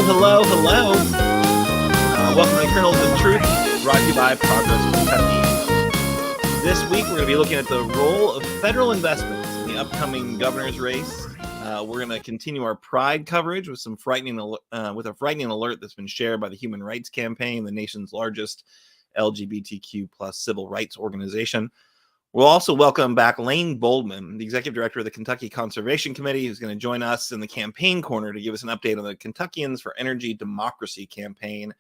Hello. Welcome to Kernels of Truth, brought to you by Progress Kentucky. This week, we're going to be looking at the role of federal investments in the upcoming governor's race. We're going to continue our Pride coverage with a frightening alert that's been shared by the Human Rights Campaign, the nation's largest LGBTQ plus civil rights organization. We'll also welcome back Lane Boldman, the executive director of the Kentucky Conservation Committee, who's going to join us in the campaign corner to give us an update on the Kentuckians for Energy Democracy campaign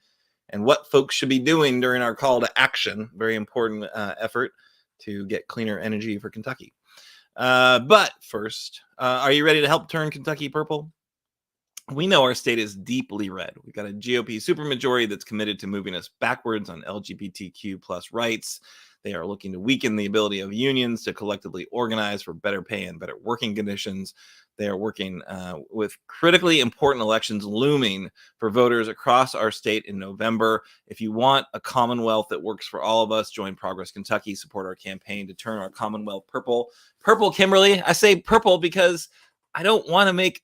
and what folks should be doing during our call to action. Very important effort to get cleaner energy for Kentucky. But first, are you ready to help turn Kentucky purple? We know our state is deeply red. We've got a GOP supermajority that's committed to moving us backwards on LGBTQ plus rights. They are looking to weaken the ability of unions to collectively organize for better pay and better working conditions. They are working with critically important elections looming for voters across our state in November. If you want a Commonwealth that works for all of us, join Progress Kentucky, support our campaign to turn our Commonwealth purple. Purple, Kimberly. I say purple because I don't want to make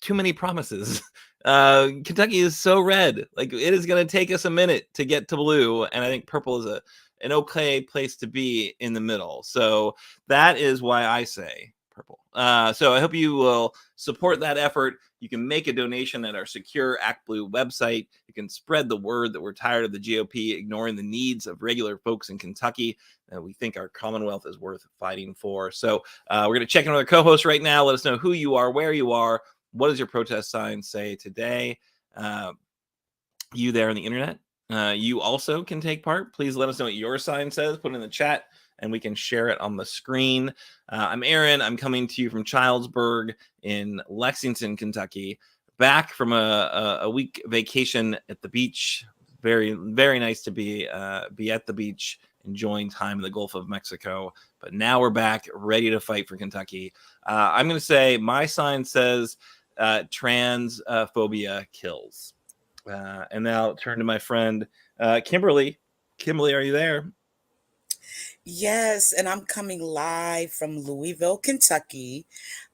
too many promises. Kentucky is so red. Like, it is going to take us a minute to get to blue, and I think purple is an okay place to be in the middle. So that is why I say purple. So I hope you will support that effort. You can make a donation at our secure Act Blue website. You can spread the word that we're tired of the GOP ignoring the needs of regular folks in Kentucky. We think our Commonwealth is worth fighting for. So we're going to check in with our co-host right now. Let us know who you are, where you are. What does your protest sign say today? You there on the internet, you also can take part. Please let us know what your sign says. Put it in the chat and we can share it on the screen. I'm Aaron. I'm coming to you from Childsburg in Lexington, Kentucky, back from a week vacation at the beach. Very, very nice to be at the beach, enjoying time in the Gulf of Mexico. But now we're back, ready to fight for Kentucky. I'm going to say my sign says transphobia kills. And now turn to my friend Kimberly. Kimberly, are you there? Yes, and I'm coming live from Louisville, Kentucky.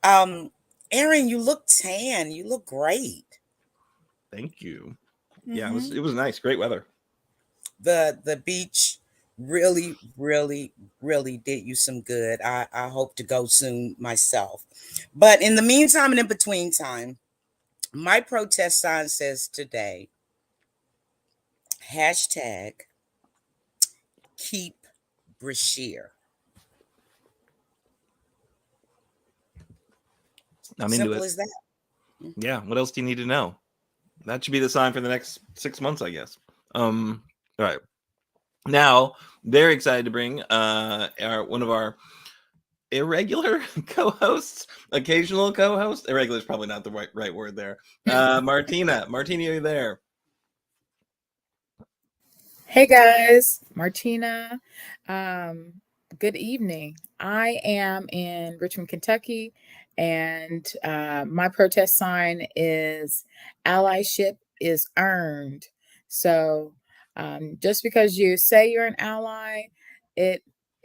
Aaron, you look tan. You look great. Thank you. Yeah, it was nice. Great weather. The beach really, really, really did you some good. I hope to go soon myself. But in the meantime and in between time, my protest sign says today, hashtag keep Brashear. I'm Simple into it. as that. Yeah. What else do you need to know? That should be the sign for the next 6 months, I guess. All right. Now, very excited to bring one of our irregular co-hosts, occasional co-host. Irregular is probably not the right word there. Martina. Martina, are you there? Hey guys, Martina. Good evening. I am in Richmond, Kentucky, and my protest sign is allyship is earned. So just because you say you're an ally,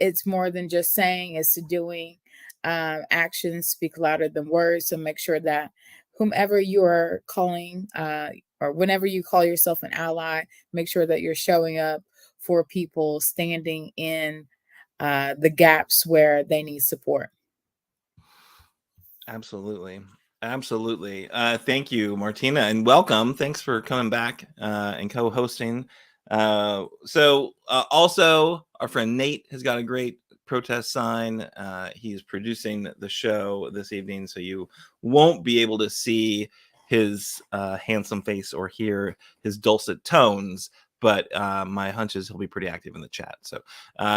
it's more than just saying, it's doing. Actions speak louder than words. So make sure that whomever you are calling, or whenever you call yourself an ally, make sure that you're showing up for people standing in the gaps where they need support. Absolutely. Thank you, Martina, and welcome. Thanks for coming back and co-hosting. Also, our friend Nate has got a great protest sign. He's producing the show this evening, so you won't be able to see his handsome face or hear his dulcet tones, but my hunch is he'll be pretty active in the chat. So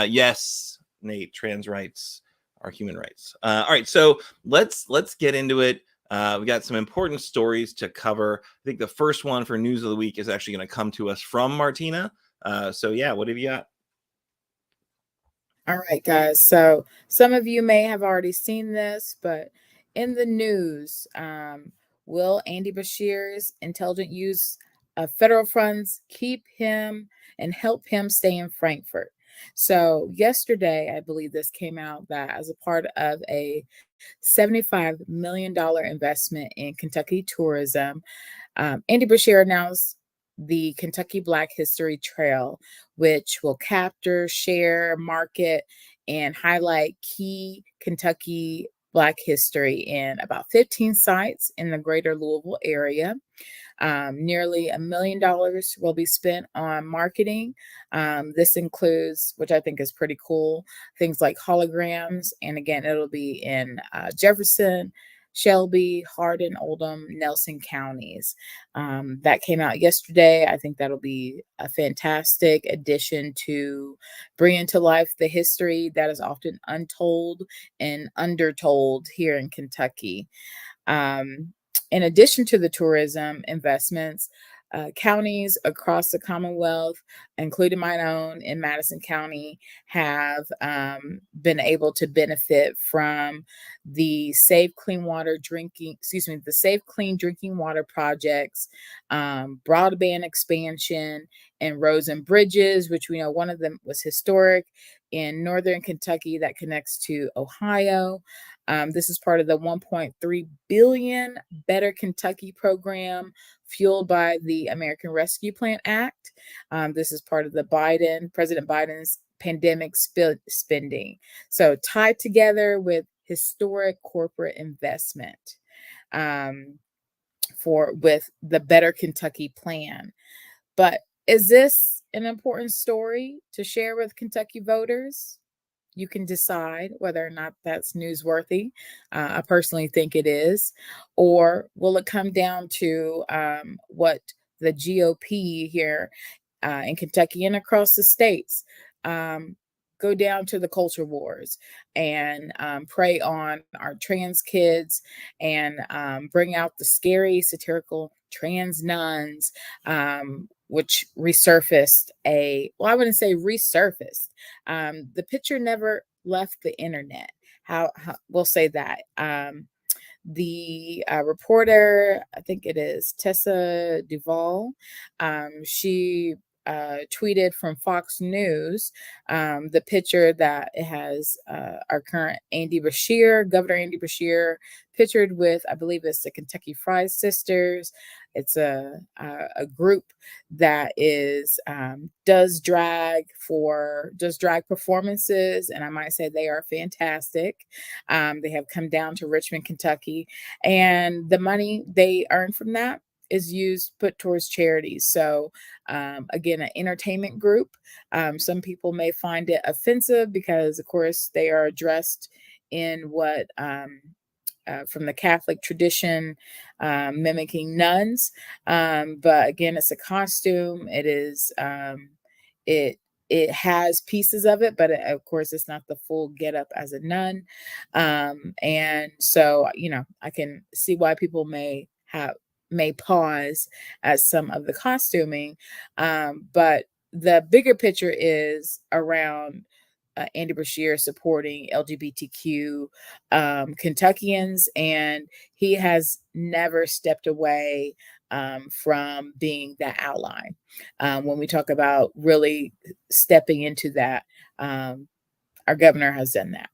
yes, Nate, trans rights are human rights. All right, so let's get into it. We got some important stories to cover. I think the first one for news of the week is actually going to come to us from Martina. So yeah, what have you got? All right, guys. So some of you may have already seen this, but in the news, will Andy Bashir's intelligent use of federal funds keep him and help him stay in Frankfurt? So yesterday, I believe this came out that as a part of a $75 million investment in Kentucky tourism, Andy Bashir announced the Kentucky Black History Trail, which will capture, share, market, and highlight key Kentucky Black history in about 15 sites in the greater Louisville area. Nearly $1 million will be spent on marketing. This includes, which I think is pretty cool, things like holograms. And again, it'll be in Jefferson, Shelby, Hardin, Oldham, Nelson counties. That came out yesterday. I think that'll be a fantastic addition to bringing to life the history that is often untold and undertold here in Kentucky. In addition to the tourism investments, counties across the Commonwealth, including my own in Madison County, have been able to benefit from the Safe Clean Drinking Water projects, broadband expansion, and roads and bridges, which we know one of them was historic in northern Kentucky that connects to Ohio. This is part of the $1.3 billion Better Kentucky program fueled by the American Rescue Plan Act. This is part of the President Biden's pandemic spending. So tied together with historic corporate investment with the Better Kentucky plan. But is this an important story to share with Kentucky voters? You can decide whether or not that's newsworthy. I personally think it is. Or will it come down to what the GOP here in Kentucky and across the states go down to the culture wars and prey on our trans kids and bring out the scary satirical trans nuns, which resurfaced I wouldn't say resurfaced. The picture never left the internet. How we'll say that. The reporter, I think it is Tessa Duvall, she tweeted from Fox News the picture that it has our current Governor Andy Bashir, pictured with, I believe it's the Kentucky Fried Sisters. It's a group that does drag performances, and I might say they are fantastic. They have come down to Richmond, Kentucky, and the money they earn from that is put towards charities. So again, an entertainment group. Some people may find it offensive because, of course, they are dressed in what from the Catholic tradition, mimicking nuns. But again, it's a costume. It is it has pieces of it, but of course, it's not the full getup as a nun. And so, I can see why people may pause at some of the costuming. But the bigger picture is around Andy Bashir supporting LGBTQ Kentuckians, and he has never stepped away from being that ally. When we talk about really stepping into that, our governor has done that.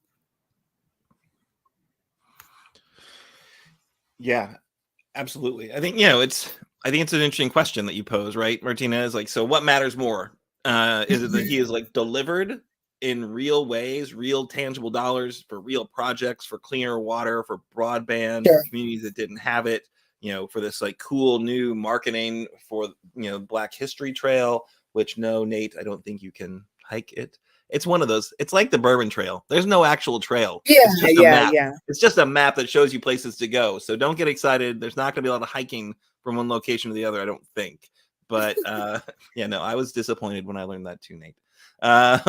Yeah, absolutely. I think it's an interesting question that you pose, right, Martina? Is like, so what matters more? Is it that he is like delivered in real ways, real tangible dollars for real projects, for cleaner water, for broadband, Sure. for communities that didn't have it, for this like cool new marketing for, Black History Trail, which no, Nate, I don't think you can hike it. It's one of those, it's like the Bourbon Trail. There's no actual trail. Yeah, it's just a map. yeah. It's just a map that shows you places to go. So don't get excited. There's not going to be a lot of hiking from one location to the other, I don't think. But I was disappointed when I learned that too, Nate. But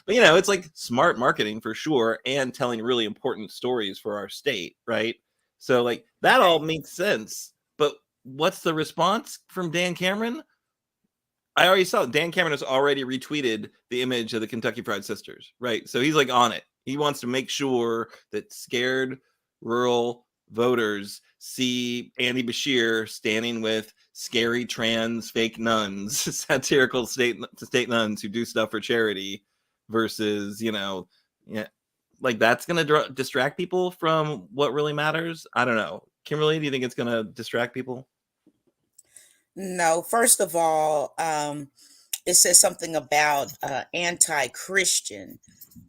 it's like smart marketing for sure, and telling really important stories for our state, right? So like that all makes sense. But what's the response from Dan Cameron? I already saw Dan Cameron has already retweeted the image of the Kentucky Fried Sisters, right? So he's like on it. He wants to make sure that scared rural voters see Andy Bashir standing with scary trans fake nuns, satirical state nuns who do stuff for charity, versus, like that's going to distract people from what really matters. I don't know. Kimberly, do you think it's going to distract people? No, first of all, it says something about anti-Christian.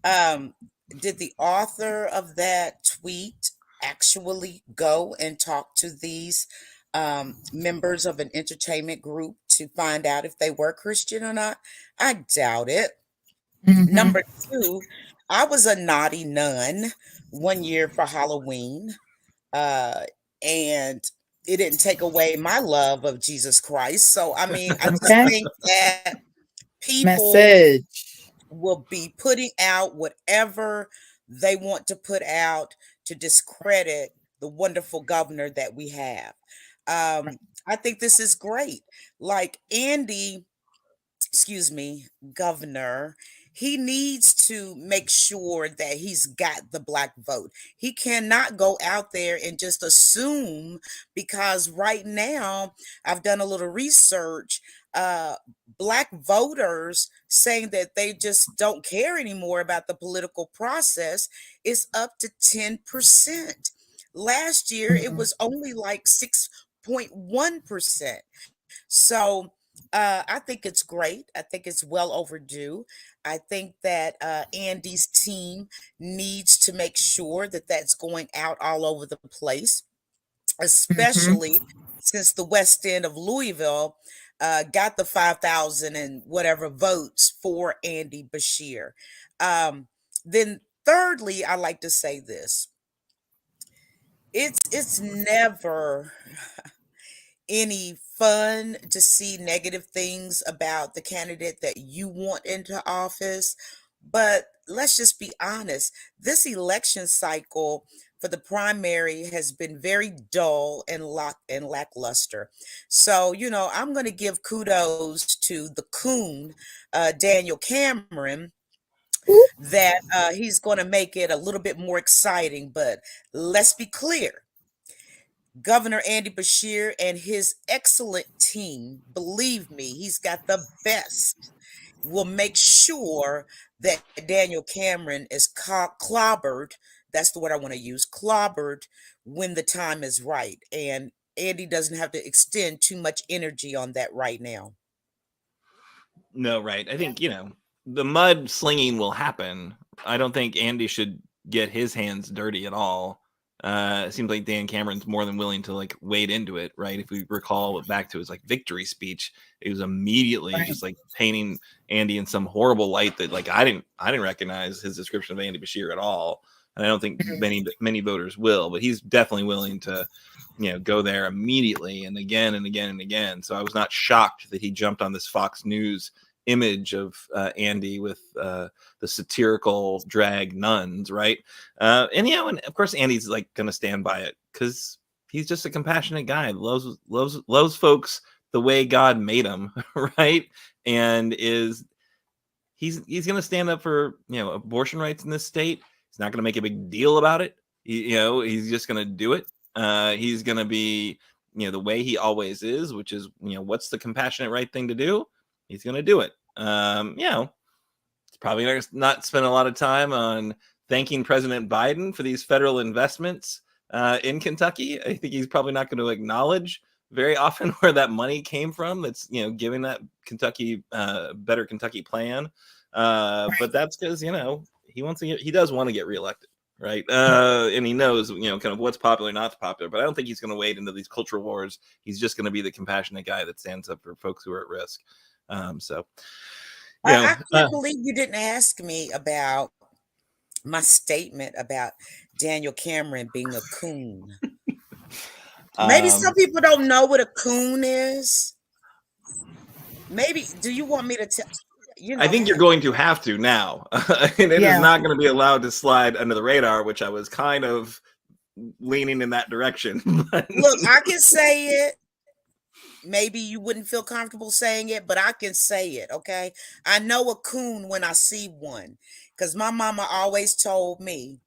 Did the author of that tweet actually go and talk to these members of an entertainment group to find out if they were Christian or not? I doubt it. Number two, I was a naughty nun one year for Halloween, and it didn't take away my love of Jesus Christ. So, I mean, I just Okay. think that people Message. will be putting out whatever they want to put out to discredit the wonderful governor that we have. I think this is great. Like Andy, excuse me, governor, he needs to make sure that he's got the black vote. He cannot go out there and just assume, because right now I've done a little research. Black voters saying that they just don't care anymore about the political process is up to 10%. Last year it was only like 6.1%. So I think it's great. I think it's well overdue. I think that Andy's team needs to make sure that that's going out all over the place, especially since the West End of Louisville got the 5,000 and whatever votes for Andy Bashir. Then, thirdly, I like to say this: it's never any fun to see negative things about the candidate that you want into office. But let's just be honest, this election cycle for the primary has been very dull and lackluster. So, I'm going to give kudos to the coon, Daniel Cameron, that he's going to make it a little bit more exciting. But let's be clear, Governor Andy Bashir and his excellent team, believe me, he's got the best, will make sure that Daniel Cameron is clobbered. That's the word I want to use, clobbered, when the time is right. And Andy doesn't have to extend too much energy on that right now. No, right. I think, the mud slinging will happen. I don't think Andy should get his hands dirty at all. It seems like Dan Cameron's more than willing to like wade into it, right? If we recall back to his like victory speech, it was immediately just like painting Andy in some horrible light that like I didn't recognize his description of Andy Bashir at all, and I don't think many voters will. But he's definitely willing to, go there immediately and again and again and again. So I was not shocked that he jumped on this Fox News image of Andy with the satirical drag nuns, right? And of course Andy's like gonna stand by it because he's just a compassionate guy, loves folks the way God made him, right? And he's gonna stand up for abortion rights in this state. He's not gonna make a big deal about it. He's just gonna do it. He's gonna be the way he always is, which is what's the compassionate right thing to do. He's going to do it. It's probably not spend a lot of time on thanking President Biden for these federal investments in Kentucky. I think he's probably not going to acknowledge very often where that money came from. That's giving that Kentucky better Kentucky plan. But that's because he does want to get reelected, right? And he knows kind of what's popular, not popular. But I don't think he's going to wade into these cultural wars. He's just going to be the compassionate guy that stands up for folks who are at risk. I can't believe you didn't ask me about my statement about Daniel Cameron being a coon. Maybe some people don't know what a coon is. Maybe, do you want me to tell? I think you're going to have to now. And it is not going to be allowed to slide under the radar, which I was kind of leaning in that direction. Look, I can say it. Maybe you wouldn't feel comfortable saying it, but I can say it, okay? I know a coon when I see one, because my mama always told me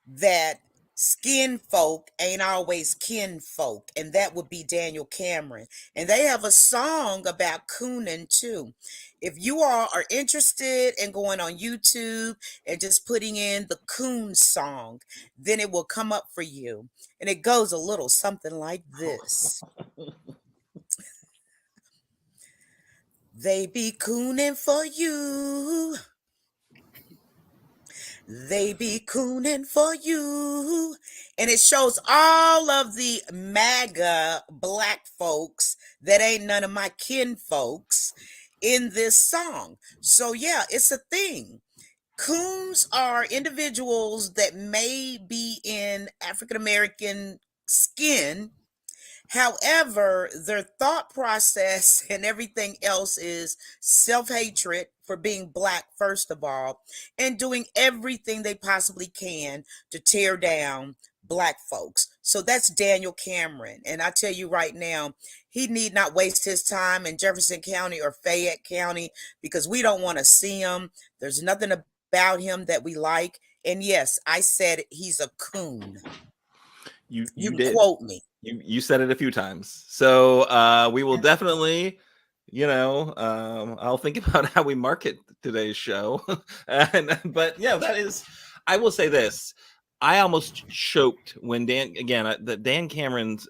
that Skin folk ain't always kin folk, and that would be Daniel Cameron. And they have a song about cooning too. If you all are interested in going on YouTube and just putting in the coon song, then it will come up for you. And it goes a little something like this. They be cooning for you. They be cooning for you. And it shows all of the MAGA black folks that ain't none of my kin folks in this song. So, yeah, it's a thing. Coons are individuals that may be in African American skin. However, their thought process and everything else is self-hatred for being black, first of all, and doing everything they possibly can to tear down black folks. So that's Daniel Cameron. And I tell you right now, he need not waste his time in Jefferson County or Fayette County because we don't want to see him. There's nothing about him that we like. And yes, I said it, he's a coon. You can did. quote me. You said it a few times. So we will definitely, I'll think about how we market today's show. But yeah, that is, I will say this. I almost choked when Dan Cameron's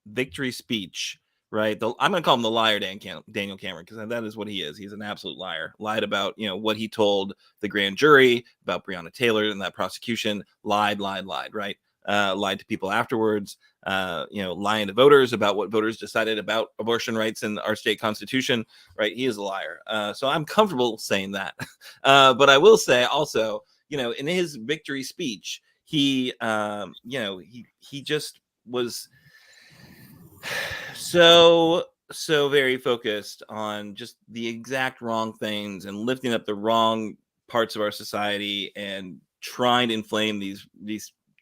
victory speech, right? I'm going to call him the liar, Daniel Cameron, because that is what he is. He's an absolute liar. Lied about, what he told the grand jury about Breonna Taylor and that prosecution. Lied, right? Lied to people afterwards, lying to voters about what voters decided about abortion rights in our state constitution, right? He is a liar. So I'm comfortable saying that. But I will say also, in his victory speech, he just was so very focused on just the exact wrong things and lifting up the wrong parts of our society and trying to inflame these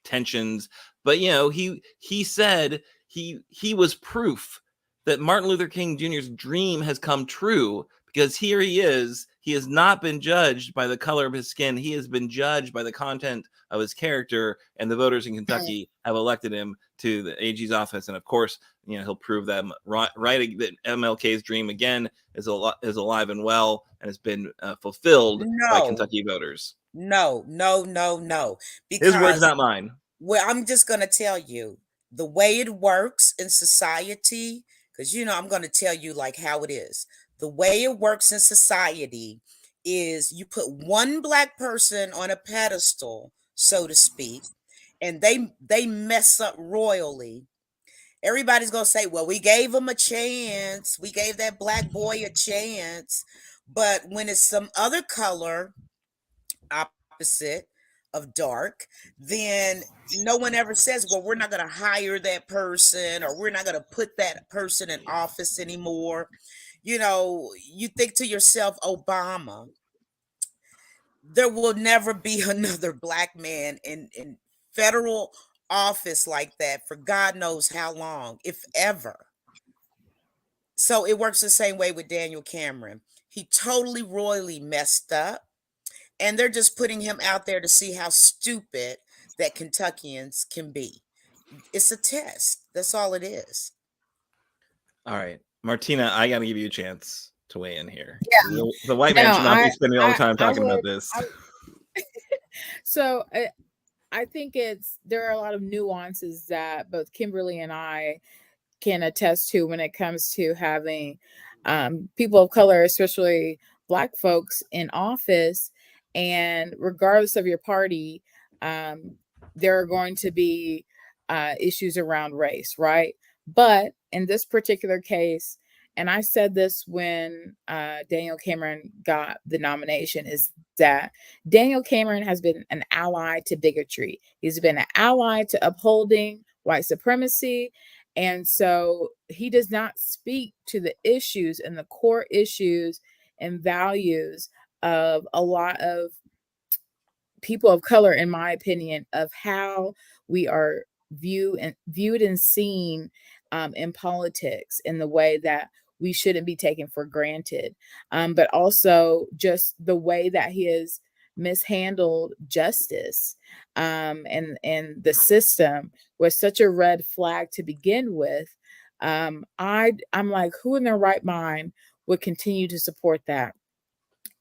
tensions. But he said he was proof that Martin Luther King Jr.'s dream has come true, because here he is. He has not been judged by the color of his skin. He has been judged by the content of his character, and the voters in Kentucky have elected him to the AG's office. And of course, he'll prove them right that MLK's dream again is alive and well and has been fulfilled by Kentucky voters. No. Because his words, not mine. Well, I'm just going to tell you the way it works in society, because, I'm going to tell you like how it is. The way it works in society is you put one black person on a pedestal, so to speak, and they mess up royally. Everybody's going to say, well, we gave him a chance. We gave that black boy a chance. But when it's some other color, opposite of dark, then no one ever says, well, we're not going to hire that person, or we're not going to put that person in office anymore. You think to yourself, Obama, there will never be another black man in federal office like that for God knows how long, if ever. So it works the same way with Daniel Cameron. He totally royally messed up. And they're just putting him out there to see how stupid that Kentuckians can be. It's a test. That's all it is. All right. Martina, I got to give you a chance to weigh in here. Yeah. The white man should not be spending all the time talking about this. So I think there are a lot of nuances that both Kimberly and I can attest to when it comes to having people of color, especially Black folks, in office. And regardless of your party, there are going to be issues around race, right? But in this particular case, and I said this when Daniel Cameron got the nomination, is that Daniel Cameron has been an ally to bigotry. He's been an ally to upholding white supremacy. And so he does not speak to the issues and the core issues and values of a lot of people of color, in my opinion, of how we are viewed and seen in politics, in the way that we shouldn't be taken for granted. But also just the way that he has mishandled justice, and the system was such a red flag to begin with. I'm like, who in their right mind would continue to support that?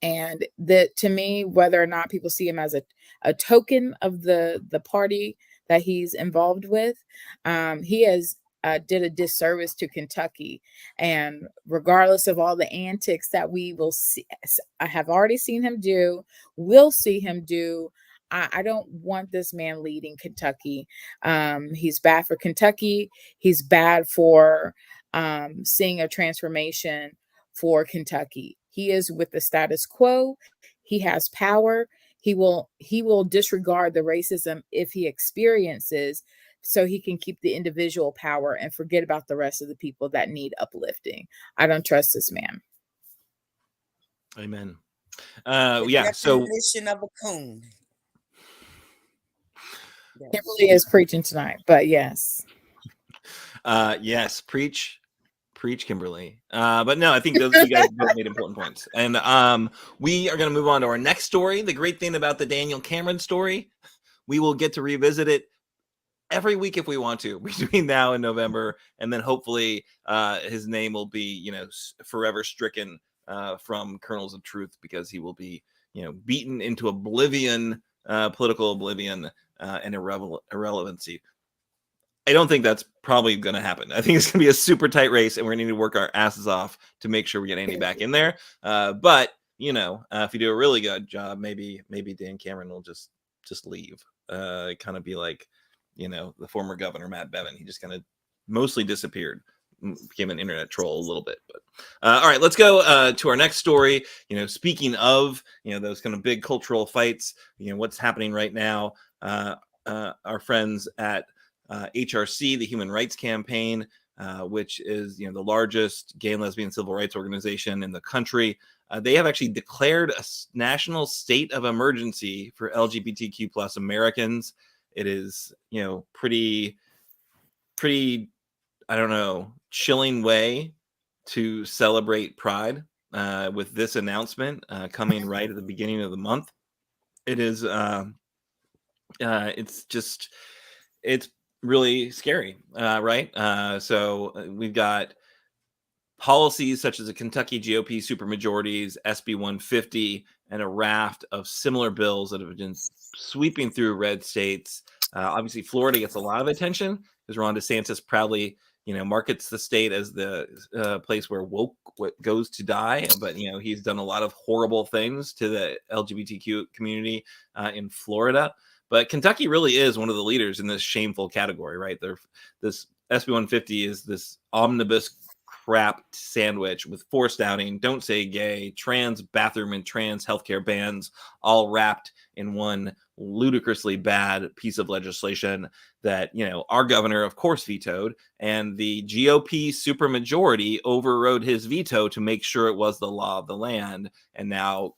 And that, to me, whether or not people see him as a token of the party that he's involved with, he has did a disservice to Kentucky. And regardless of all the antics that we will see, I have already seen him do, will see him do, I don't want this man leading Kentucky. He's bad for Kentucky. He's bad for seeing a transformation for Kentucky. He is with the status quo. He has power. He will disregard the racism if he experiences, so he can keep the individual power and forget about the rest of the people that need uplifting. I don't trust this man. Amen. The So definition of a coon. Yes. Kimberly is preaching tonight, but yes. Yes, preach, Kimberly. But no, I think those you guys both made important points. And we are going to move on to our next story. The great thing about the Daniel Cameron story, we will get to revisit it every week if we want to, between now and November, and then hopefully his name will be, forever stricken from Kernels of Truth, because he will be, beaten into oblivion, political oblivion, and irrelevancy. I don't think that's probably going to happen. I think it's going to be a super tight race, and we're going to need to work our asses off to make sure we get Andy back in there. But if you do a really good job, maybe Dan Cameron will just leave. Kind of be like, the former governor Matt Bevin. He just kind of mostly disappeared, became an internet troll a little bit. But all right, let's go to our next story. Speaking of those kind of big cultural fights, what's happening right now. Our friends at HRC, the Human Rights Campaign, which is the largest gay and lesbian civil rights organization in the country. They have actually declared a national state of emergency for LGBTQ plus Americans. It is pretty I don't know, chilling way to celebrate Pride with this announcement coming right at the beginning of the month. It is it's really scary, right? So we've got policies such as the Kentucky GOP supermajorities, SB 150, and a raft of similar bills that have been sweeping through red states. Obviously, Florida gets a lot of attention because Ron DeSantis proudly, markets the state as the place where woke goes to die. But he's done a lot of horrible things to the LGBTQ community in Florida. But Kentucky really is one of the leaders in this shameful category, right? This SB 150 is this omnibus crap sandwich with forced outing, don't say gay, trans bathroom, and trans healthcare bans, all wrapped in one ludicrously bad piece of legislation that our governor of course vetoed, and the GOP supermajority overrode his veto to make sure it was the law of the land. And now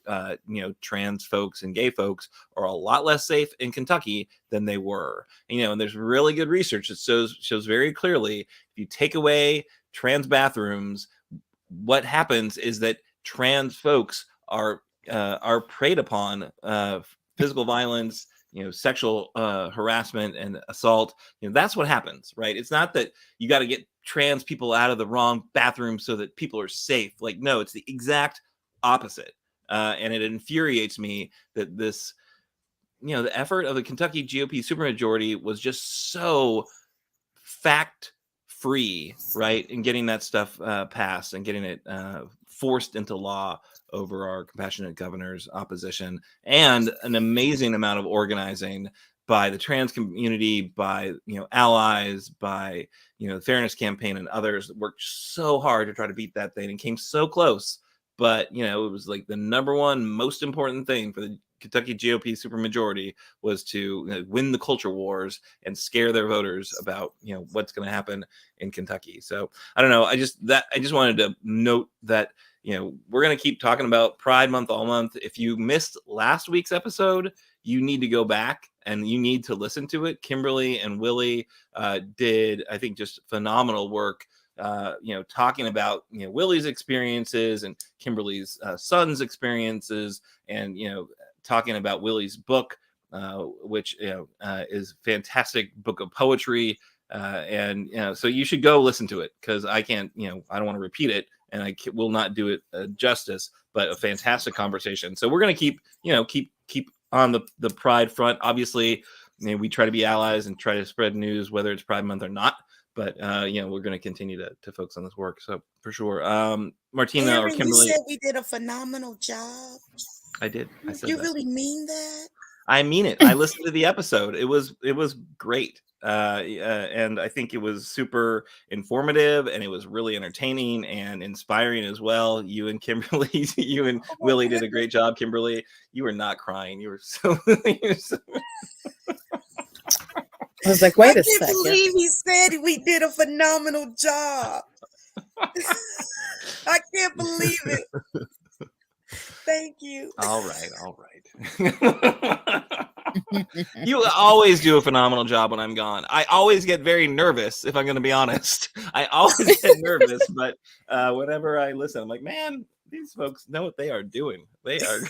trans folks and gay folks are a lot less safe in Kentucky than they were. And there's really good research that shows very clearly, if you take away trans bathrooms, what happens is that trans folks are preyed upon, physical violence, sexual harassment and assault. That's what happens, right? It's not that you got to get trans people out of the wrong bathroom so that people are safe. Like, no, it's the exact opposite. And it infuriates me that this, the effort of the Kentucky GOP supermajority was just so fact free, right, in getting that stuff passed and getting it forced into law over our compassionate governor's opposition, and an amazing amount of organizing by the trans community, by allies, by the Fairness Campaign and others that worked so hard to try to beat that thing and came so close. But it was like the number one most important thing for the Kentucky GOP supermajority was to win the culture wars and scare their voters about what's going to happen in Kentucky. So I don't know. I just wanted to note that we're going to keep talking about Pride Month all month. If you missed last week's episode, you need to go back and you need to listen to it. Kimberly and Willie did, I think, just phenomenal work. Talking about Willie's experiences and Kimberly's son's experiences, and talking about Willie's book, which is a fantastic book of poetry. And so you should go listen to it, because I can't, I don't want to repeat it, and I will not do it justice. But a fantastic conversation. So we're going to keep on the Pride front. Obviously, we try to be allies and try to spread news, whether it's Pride Month or not. But we're going to continue to focus on this work. So for sure, Martina Aaron, or Kimberly, you said we did a phenomenal job. I did. I said you that. really mean that? I mean it. I listened to the episode. It was great. And I think it was super informative, and it was really entertaining and inspiring as well. You and Kimberly, you and Willie did a great job. Kimberly, you were not crying. You were so. I was like, wait a second. I can't believe he said we did a phenomenal job. I can't believe it. Thank you. All right. You always do a phenomenal job when I'm gone. I always get very nervous, if I'm going to be honest. I always get nervous, but whenever I listen, I'm like, man, these folks know what they are doing. They are.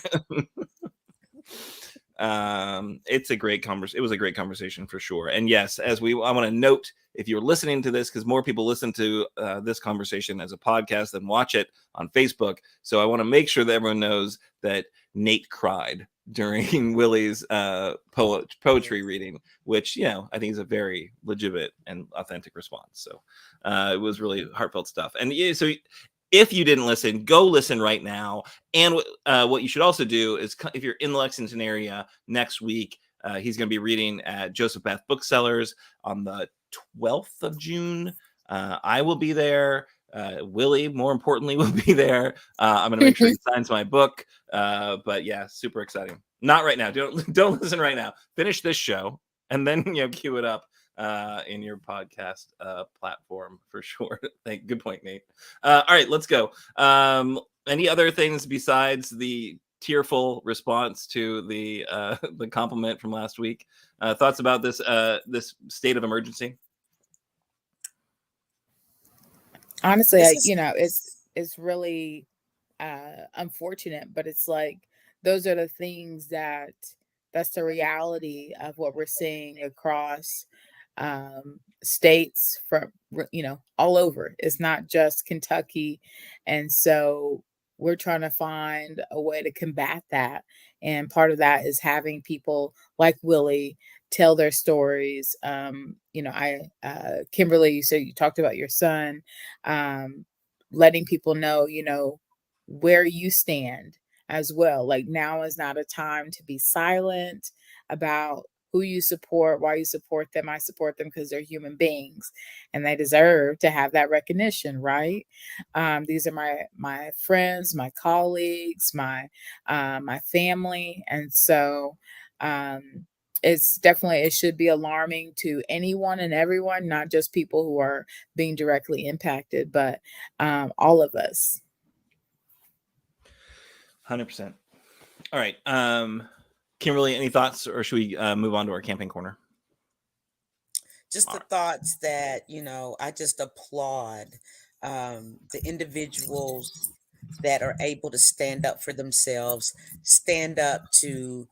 It's a great conversation. It was a great conversation for sure. And yes, I want to note, if you're listening to this, because more people listen to this conversation as a podcast than watch it on Facebook. So I want to make sure that everyone knows that Nate cried during Willie's poetry reading, which, I think is a very legitimate and authentic response. So it was really heartfelt stuff. And so if you didn't listen, go listen right now. And what you should also do is, if you're in the Lexington area next week, he's going to be reading at Joseph Beth Booksellers on the 12th of June. I will be there. Willie, more importantly, will be there. I'm going to make sure he signs my book. But yeah, super exciting. Not right now. Don't listen right now. Finish this show and then cue it up in your podcast platform for sure. Good point, Nate. All right, let's go. Any other things besides the tearful response to the compliment from last week? Thoughts about this state of emergency? Honestly, it's really unfortunate, but it's like those are the things that's the reality of what we're seeing across states from all over. It's not just Kentucky, and so we're trying to find a way to combat that, and part of that is having people like Willie tell their stories. Kimberly, so you talked about your son, letting people know where you stand as well. Like, now is not a time to be silent about who you support, why you support them. I support them because they're human beings and they deserve to have that recognition, right? These are my friends, my colleagues, my family. And so it should be alarming to anyone and everyone, not just people who are being directly impacted, but all of us. 100%. All right. Kimberly, any thoughts, or should we move on to our campaign corner? Just the thoughts that, I just applaud the individuals that are able to stand up for themselves, stand up to,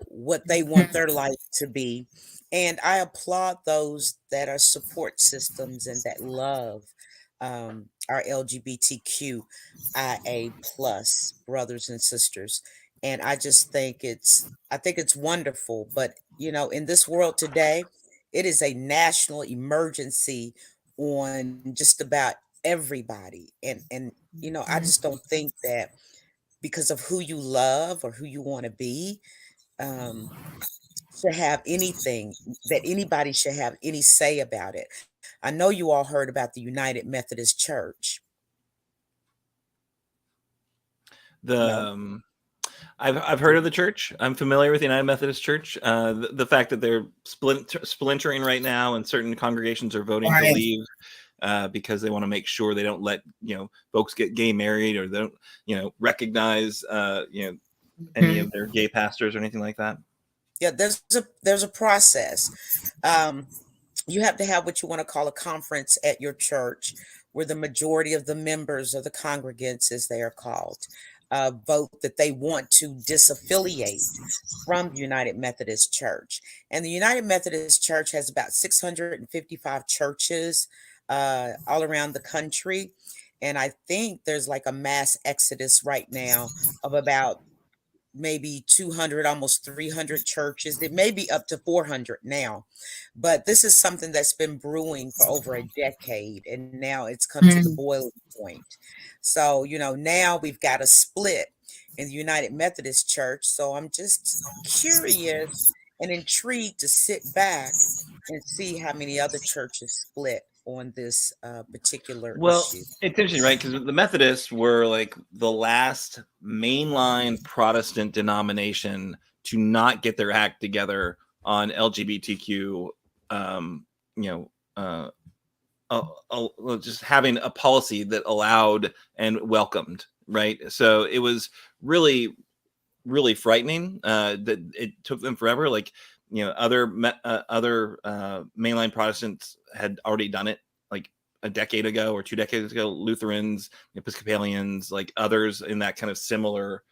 what they want their life to be. And I applaud those that are support systems and that love our LGBTQIA plus brothers and sisters. And I just think it's wonderful. But, in this world today, it is a national emergency on just about everybody. And I just don't think that because of who you love or who you want to be, should have anything that anybody should have any say about it. I know you all heard about the United Methodist Church. I've heard of the church. I'm familiar with the United Methodist Church. The fact that they're splintering right now, and certain congregations are voting to leave because they want to make sure they don't let folks get gay married, or they don't recognize any of their gay pastors or anything like that. Yeah, there's a process. You have to have what you want to call a conference at your church, where the majority of the members or the congregants, as they are called, vote that they want to disaffiliate from the United Methodist Church. And the United Methodist Church has about 655 churches all around the country. And I think there's like a mass exodus right now of about maybe 200, almost 300 churches. It may be up to 400 now. But this is something that's been brewing for over a decade, and now it's come to the boiling point. So, now we've got a split in the United Methodist Church. So I'm just curious and intrigued to sit back and see how many other churches split on this particular Well, issue. it's interesting, right? Because the Methodists were like the last mainline Protestant denomination to not get their act together on LGBTQ, just having a policy that allowed and welcomed, right? So it was really, really frightening that it took them forever. Like, other mainline Protestants had already done it, like a decade ago or 2 decades ago. Lutherans, Episcopalians, like others in that kind of similar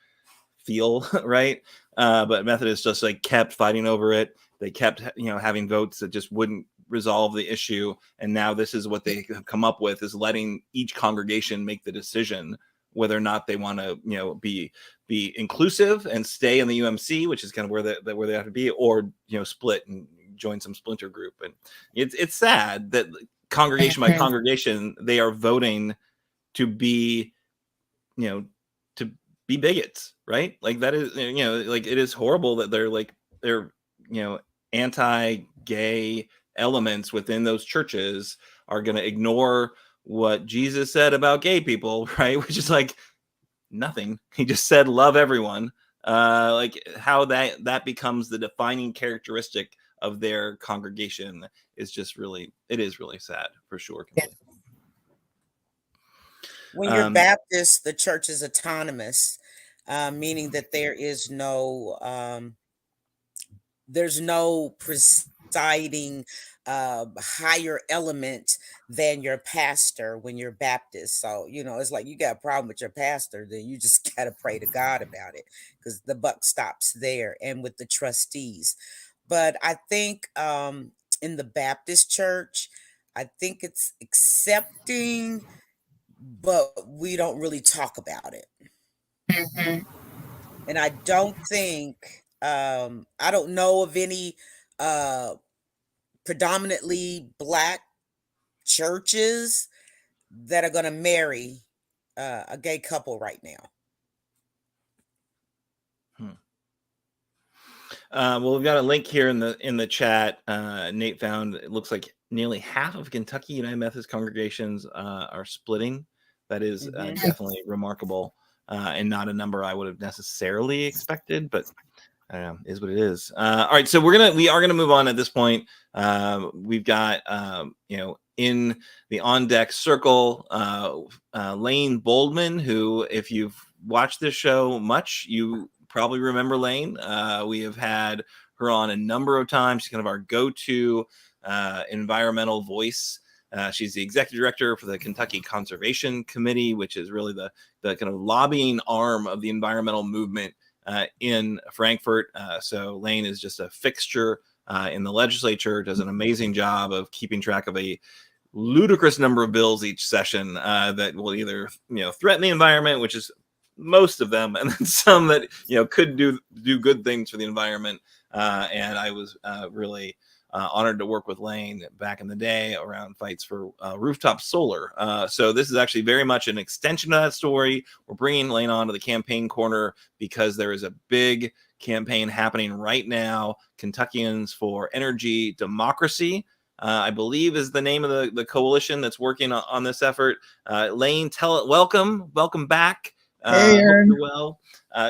feel, right? But Methodists just like kept fighting over it. They kept, having votes that just wouldn't resolve the issue. And now this is what they have come up with, is letting each congregation make the decision whether or not they want to, be inclusive and stay in the UMC, which is kind of where they have to be, or split and join some splinter group. And it's sad that congregation by congregation they are voting to be, to be bigots, right? Like that is, like it is horrible that they're anti-gay elements within those churches are going to ignore what Jesus said about gay people, right? Which is like nothing. He just said love everyone. Like how that becomes the defining characteristic of their congregation is just really sad for sure. When you're Baptist, the church is autonomous, meaning that there's no presiding higher element than your pastor when you're Baptist. So, it's like you got a problem with your pastor, then you just got to pray to God about it, because the buck stops there, and with the trustees. But I think in the Baptist church, I think it's accepting, but we don't really talk about it. And I don't think, I don't know of any predominantly Black churches that are going to marry a gay couple right now. Well, we've got a link here in the chat. Nate found it looks like nearly half of Kentucky United Methodist congregations are splitting. That is definitely remarkable, and not a number I would have necessarily expected, but is what it is. All right, so we are gonna move on at this point. We've got in the on deck circle, Lane Boldman, who, if you've watched this show much, you probably remember Lane. We have had her on a number of times. She's kind of our go-to environmental voice. She's the executive director for the Kentucky Conservation Committee, which is really the kind of lobbying arm of the environmental movement in Frankfort. So Lane is just a fixture in the legislature, does an amazing job of keeping track of a ludicrous number of bills each session that will either threaten the environment, which is most of them, and then some that could do good things for the environment. And I was really honored to work with Lane back in the day around fights for rooftop solar. So this is actually very much an extension of that story. We're bringing Lane on to the campaign corner because there is a big campaign happening right now, Kentuckians for Energy Democracy, I believe is the name of the coalition that's working on this effort. Lane, welcome back. Hey, Aaron. Well,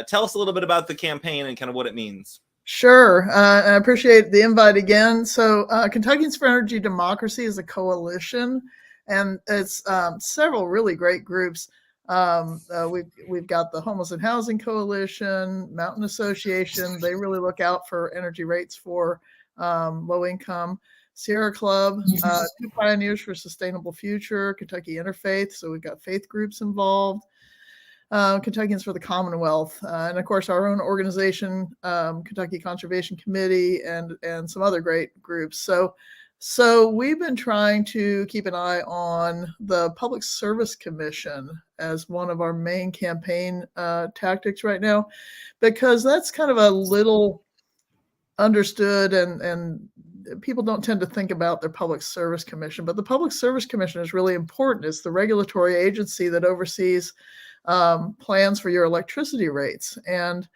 tell us a little bit about the campaign and kind of what it means. Sure. I appreciate the invite again. So Kentuckians for Energy Democracy is a coalition, and it's several really great groups. We've got the Homeless and Housing Coalition, Mountain Association. They really look out for energy rates for low income. Sierra Club, Two Pioneers for a Sustainable Future, Kentucky Interfaith. So we've got faith groups involved. Kentuckians for the Commonwealth, and of course our own organization, Kentucky Conservation Committee, and some other great groups. So we've been trying to keep an eye on the Public Service Commission as one of our main campaign tactics right now, because that's kind of a little understood, and people don't tend to think about their Public Service Commission, but the Public Service Commission is really important. It's the regulatory agency that oversees plans for your electricity rates. And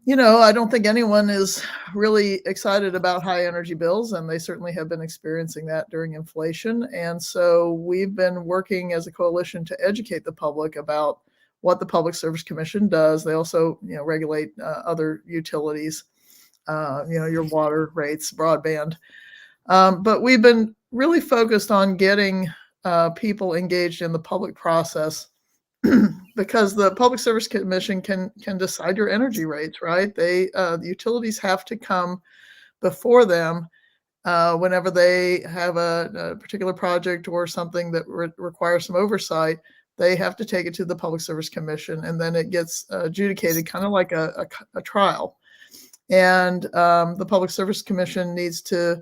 I don't think anyone is really excited about high energy bills, and they certainly have been experiencing that during inflation. And so we've been working as a coalition to educate the public about what the Public Service Commission does. They also, regulate other utilities, your water rates, broadband. But we've been really focused on getting people engaged in the public process because the Public Service Commission can decide your energy rates, right? The utilities have to come before them whenever they have a particular project or something that requires some oversight. They have to take it to the Public Service Commission, and then it gets adjudicated kind of like a trial. And the Public Service Commission needs to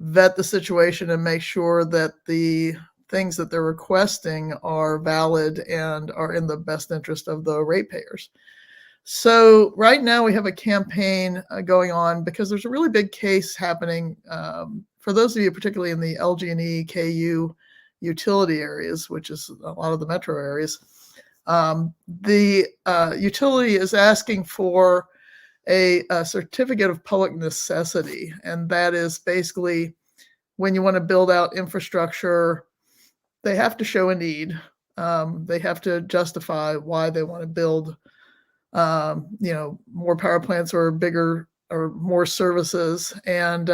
vet the situation and make sure that the things that they're requesting are valid and are in the best interest of the ratepayers. So right now we have a campaign going on because there's a really big case happening for those of you, particularly in the LG&E, KU utility areas, which is a lot of the metro areas. The utility is asking for a certificate of public necessity, and that is basically when you want to build out infrastructure, they have to show a need. They have to justify why they want to build, more power plants or bigger or more services, and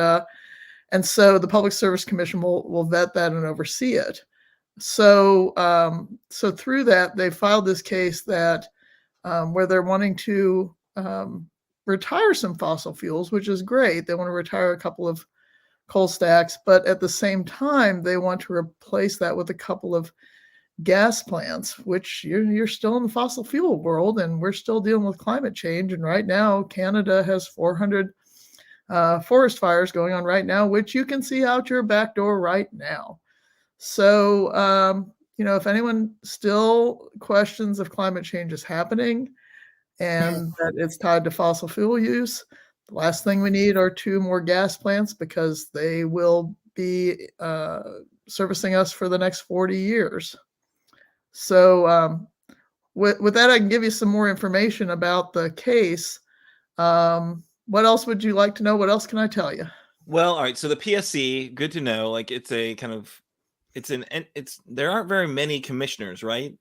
so the Public Service Commission will vet that and oversee it. So through that, they filed this case that where they're wanting to retire some fossil fuels, which is great. They want to retire a couple of coal stacks, but at the same time, they want to replace that with a couple of gas plants, which you're still in the fossil fuel world, and we're still dealing with climate change. And right now, Canada has 400 forest fires going on right now, which you can see out your back door right now. So, if anyone still questions if climate change is happening and that it's tied to fossil fuel use, the last thing we need are 2 more gas plants, because they will be servicing us for the next 40 years. So with that, I can give you some more information about the case. What else would you like to know? What else can I tell you? Well, all right. So the PSC, good to know. Like there aren't very many commissioners, right?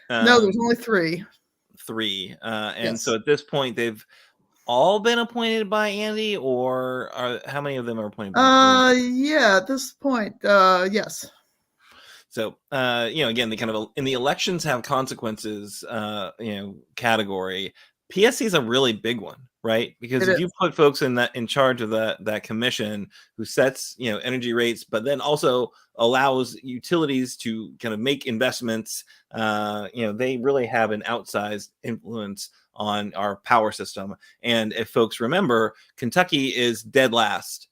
No, there's only 3. 3. And Yes. So at this point, they've all been appointed by Andy, or how many of them are appointed by yeah, at this point, yes. So, again, the kind of in the elections have consequences, category. PSC is a really big one, right? Because if you put folks in charge of that commission who sets, energy rates, but then also allows utilities to kind of make investments, they really have an outsized influence on our power system. And if folks remember, Kentucky is dead last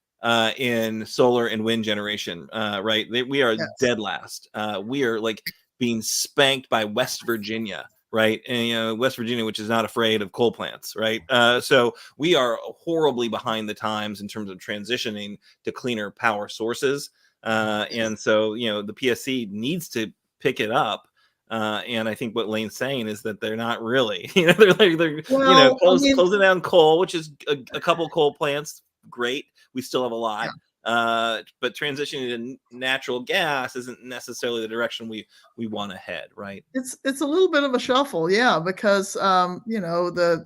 in solar and wind generation, right? We are dead last. We are like being spanked by West Virginia, right? And West Virginia, which is not afraid of coal plants, right? So we are horribly behind the times in terms of transitioning to cleaner power sources. And so the PSC needs to pick it up. And I think what Lane's saying is that they're not really, they're closing down coal, which is a couple coal plants. Great. We still have a lot. But transitioning to natural gas isn't necessarily the direction we want to head, right? It's a little bit of a shuffle, because the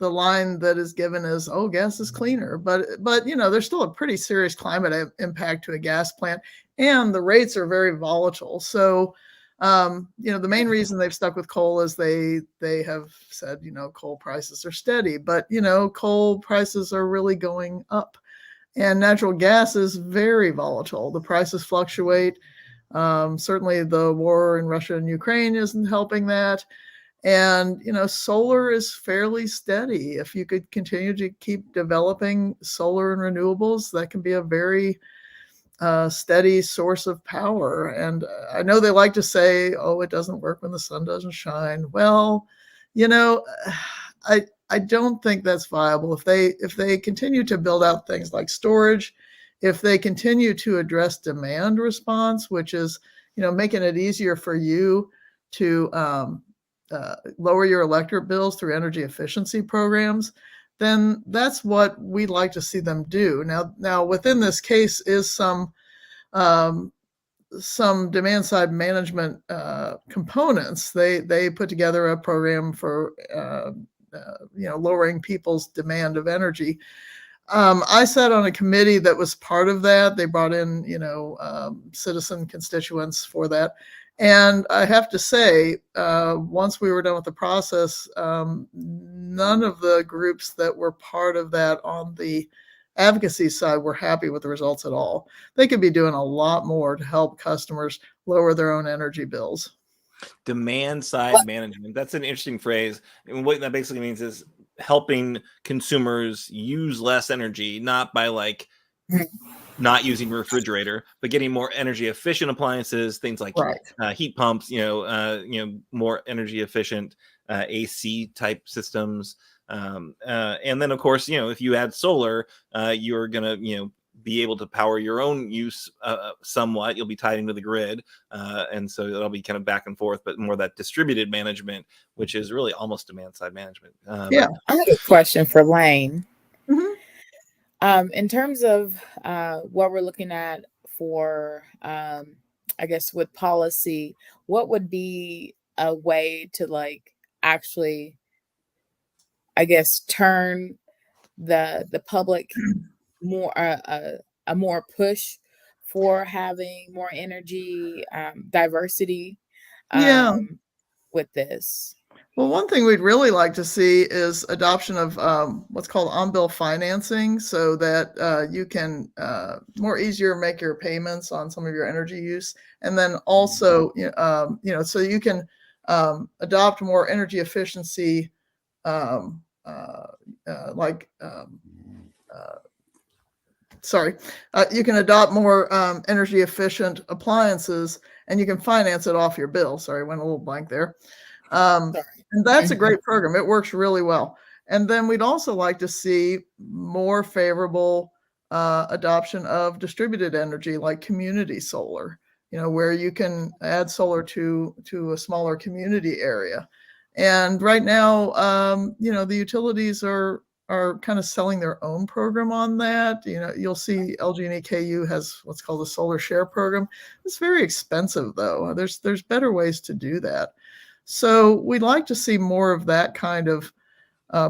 line that is given is, oh, gas is cleaner, but there's still a pretty serious climate impact to a gas plant, and the rates are very volatile. So the main reason they've stuck with coal is they have said, coal prices are steady, but coal prices are really going up. And natural gas is very volatile. The prices fluctuate. Certainly the war in Russia and Ukraine isn't helping that. And, solar is fairly steady. If you could continue to keep developing solar and renewables, that can be a very steady source of power. And I know they like to say, oh, it doesn't work when the sun doesn't shine. Well, I don't think that's viable. If they continue to build out things like storage, if they continue to address demand response, which is, making it easier for you to lower your electric bills through energy efficiency programs, then that's what we'd like to see them do. Now within this case is some demand side management components. They put together a program for lowering people's demand of energy. I sat on a committee that was part of that. They brought in citizen constituents for that. And I have to say, once we were done with the process, none of the groups that were part of that on the advocacy side were happy with the results at all. They could be doing a lot more to help customers lower their own energy bills. Demand side management. That's an interesting phrase. And what that basically means is helping consumers use less energy, not by not using refrigerator, but getting more energy efficient appliances, things like heat pumps, more energy efficient AC type systems. And then of course, if you add solar, you're going to, be able to power your own use somewhat. You'll be tied into the grid. And so it'll be kind of back and forth, but more that distributed management, which is really almost demand side management. I have a question for Lane. Mm-hmm. In terms of what we're looking at for, I guess, with policy, what would be a way to actually, I guess, turn the public more a more push for having more energy diversity with this? Well, one thing we'd really like to see is adoption of what's called on-bill financing, so that you can more easier make your payments on some of your energy use, and then also so you can adopt more energy efficiency you can adopt more energy efficient appliances, and you can finance it off your bill. Sorry, went a little blank there. And that's a great program. It works really well. And then we'd also like to see more favorable adoption of distributed energy, like community solar, where you can add solar to a smaller community area. And right now, the utilities are kind of selling their own program on that. You'll see LG and EKU has what's called a solar share program. It's very expensive though. There's better ways to do that. So we'd like to see more of that kind of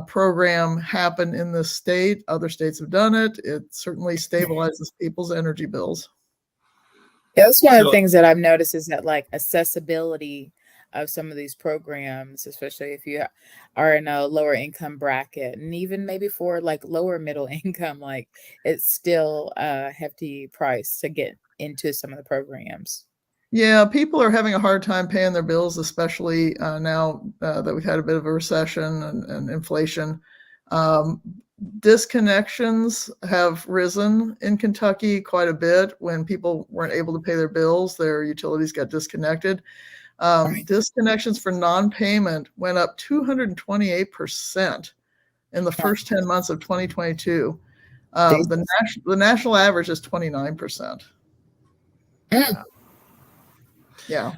program happen in the state. Other states have done it. It certainly stabilizes people's energy bills. Yeah, that's one of the things that I've noticed is that accessibility of some of these programs, especially if you are in a lower income bracket, and even maybe for lower middle income, it's still a hefty price to get into some of the programs. Yeah, people are having a hard time paying their bills, especially now that we've had a bit of a recession and inflation. Disconnections have risen in Kentucky quite a bit. When people weren't able to pay their bills, their utilities got disconnected. Disconnections for non-payment went up 228% in the first 10 months of 2022. The national average is 29%. Yeah.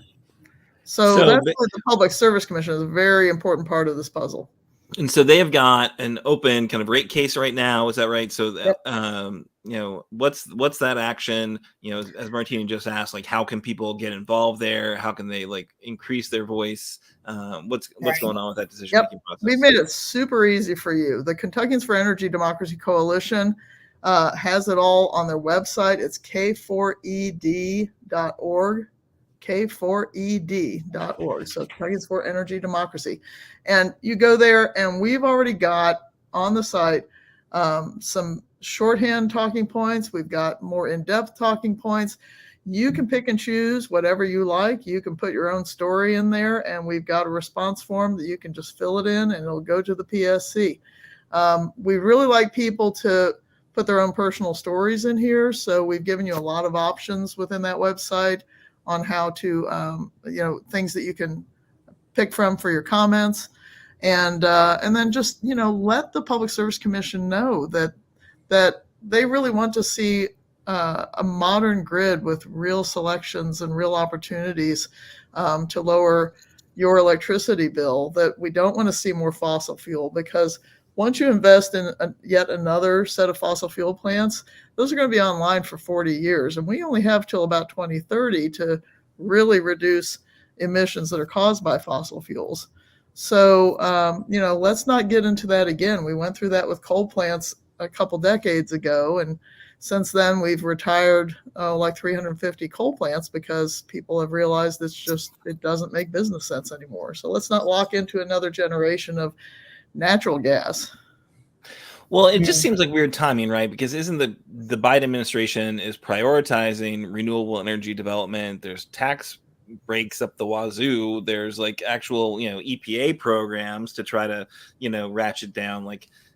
So that's why the Public Service Commission is a very important part of this puzzle. And so they have got an open kind of rate case right now. Is that right? So, what's that action? As Martina just asked, how can people get involved there? How can they increase their voice? What's going on with that decision making process? We've made it super easy for you. The Kentuckians for Energy Democracy Coalition has it all on their website. It's k4ed.org. k4ed.org. So Kentuckians for Energy Democracy. And you go there, and we've already got on the site some shorthand talking points. We've got more in-depth talking points. You can pick and choose whatever you like. You can put your own story in there, and we've got a response form that you can just fill it in, and it'll go to the PSC. We really like people to put their own personal stories in here, so we've given you a lot of options within that website on how to, things that you can pick from for your comments, and then just let the Public Service Commission know that they really want to see a modern grid with real selections and real opportunities to lower your electricity bill, that we don't want to see more fossil fuel, because once you invest in yet another set of fossil fuel plants, those are going to be online for 40 years. And we only have till about 2030 to really reduce emissions that are caused by fossil fuels. So, let's not get into that again. We went through that with coal plants a couple decades ago, and since then we've retired like 350 coal plants because people have realized it doesn't make business sense anymore. So let's not walk into another generation of natural gas. Well, it just seems like weird timing, right? Because isn't the Biden administration is prioritizing renewable energy development? There's tax breaks up the wazoo. There's like actual, EPA programs to try to, ratchet down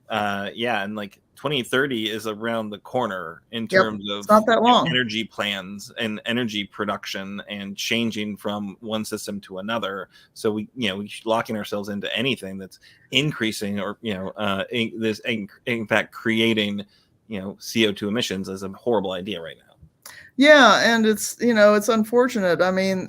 and like 2030 is around the corner in terms of it's not that long. Energy plans and energy production and changing from one system to another. So we locking ourselves into anything that's increasing or, in fact, creating, CO2 emissions is a horrible idea right now. Yeah, and it's unfortunate. I mean,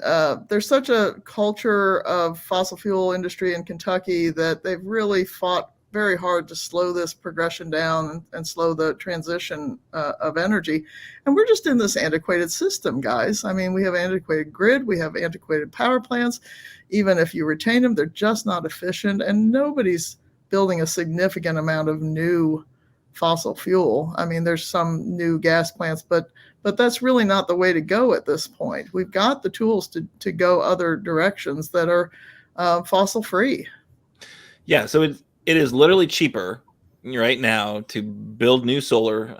there's such a culture of fossil fuel industry in Kentucky that they've really fought very hard to slow this progression down and slow the transition of energy. And we're just in this antiquated system, guys. I mean, we have antiquated grid, we have antiquated power plants. Even if you retain them, they're just not efficient, and nobody's building a significant amount of new fossil fuel. I mean, there's some new gas plants, but that's really not the way to go at this point. We've got the tools to go other directions that are fossil free. Yeah, so it is literally cheaper right now to build new solar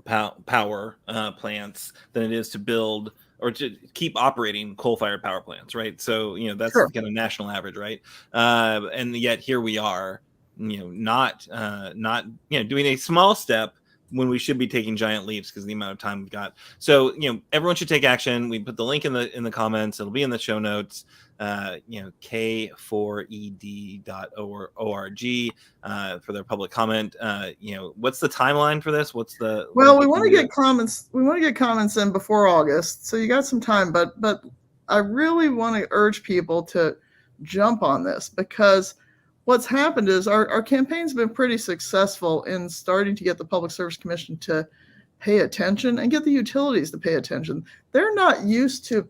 power plants than it is to build or to keep operating coal-fired power plants, right? So, that's Sure. kind of national average, right? And yet here we are, not doing a small step when we should be taking giant leaps because of the amount of time we've got. So, everyone should take action. We put the link in the comments. It'll be in the show notes. K4ED.org for their public comment. What's the timeline for this? Well, we want to get comments. We want to get comments in before August, so you got some time. But I really want to urge people to jump on this, because what's happened is our campaign's been pretty successful in starting to get the Public Service Commission to pay attention and get the utilities to pay attention. They're not used to,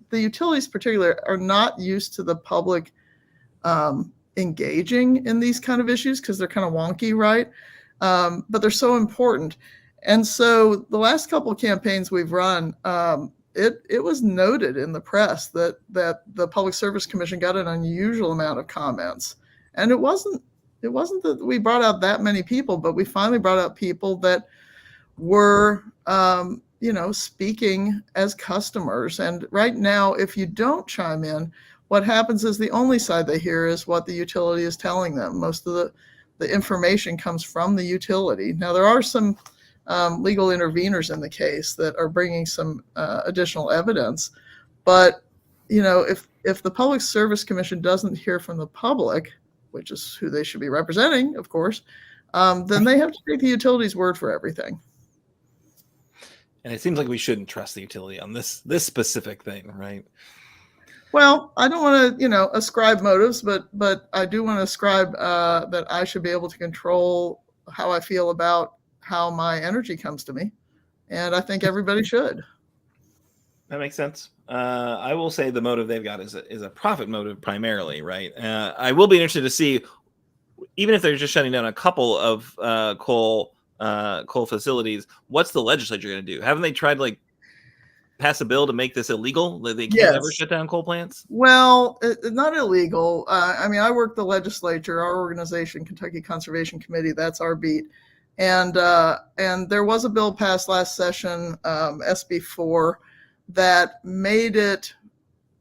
the utilities particularly are not used to the public engaging in these kind of issues because they're kind of wonky, right? But they're so important. And so the last couple of campaigns we've run, it was noted in the press that the Public Service Commission got an unusual amount of comments. And it wasn't that we brought out that many people, but we finally brought out people that were speaking as customers. And right now, if you don't chime in, what happens is the only side they hear is what the utility is telling them. Most of the information comes from the utility. Now, there are some legal interveners in the case that are bringing some additional evidence. But, if the Public Service Commission doesn't hear from the public, which is who they should be representing, of course, then they have to take the utility's word for everything. And it seems like we shouldn't trust the utility on this specific thing, right? Well, I don't want to, ascribe motives, but I do want to ascribe that I should be able to control how I feel about how my energy comes to me. And I think everybody should. That makes sense. I will say the motive they've got is a profit motive primarily, right? I will be interested to see, even if they're just shutting down a couple of coal facilities, what's the legislature going to do? Haven't they tried to pass a bill to make this illegal? They can't ever shut down coal plants? Well, it's not illegal. I work the legislature, our organization, Kentucky Conservation Committee, that's our beat. And there was a bill passed last session, SB4, that made it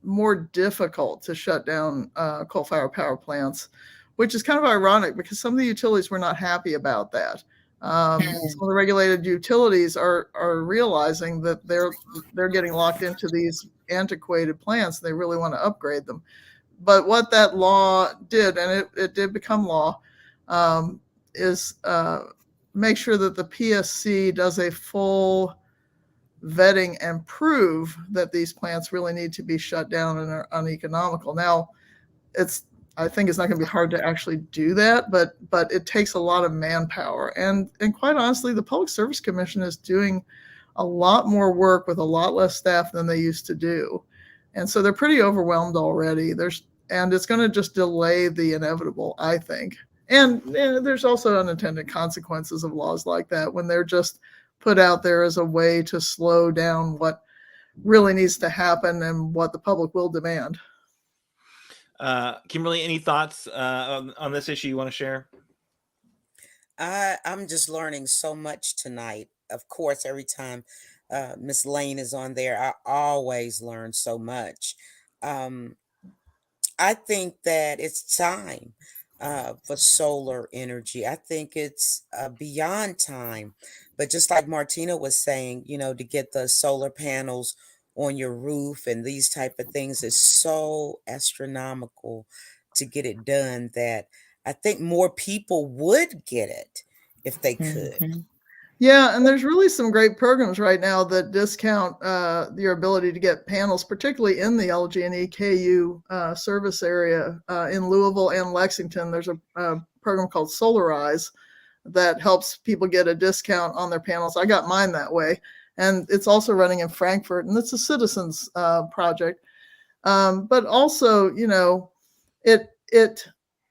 more difficult to shut down coal-fired power plants, which is kind of ironic because some of the utilities were not happy about that. Some of the regulated utilities are realizing that they're getting locked into these antiquated plants. They really want to upgrade them. But what that law did, and it did become law, is make sure that the PSC does a full vetting and prove that these plants really need to be shut down and are uneconomical. Now, I think it's not going to be hard to actually do that, but it takes a lot of manpower. And quite honestly, the Public Service Commission is doing a lot more work with a lot less staff than they used to do. And so they're pretty overwhelmed already. And it's going to just delay the inevitable, I think. And there's also unintended consequences of laws like that when they're just put out there as a way to slow down what really needs to happen and what the public will demand. Kimberly, any thoughts on this issue you want to share? I'm just learning so much tonight. Of course, every time Miss Lane is on there, I always learn so much. I think that it's time for solar energy. I think it's beyond time. But just like Martina was saying, to get the solar panels on your roof and these type of things is so astronomical to get it done that I think more people would get it if they could. Mm-hmm. Yeah, and there's really some great programs right now that discount your ability to get panels, particularly in the LG&E KU service area in Louisville and Lexington. There's a program called Solarize that helps people get a discount on their panels. I got mine that way, and it's also running in Frankfurt, and it's a citizens project. But also, it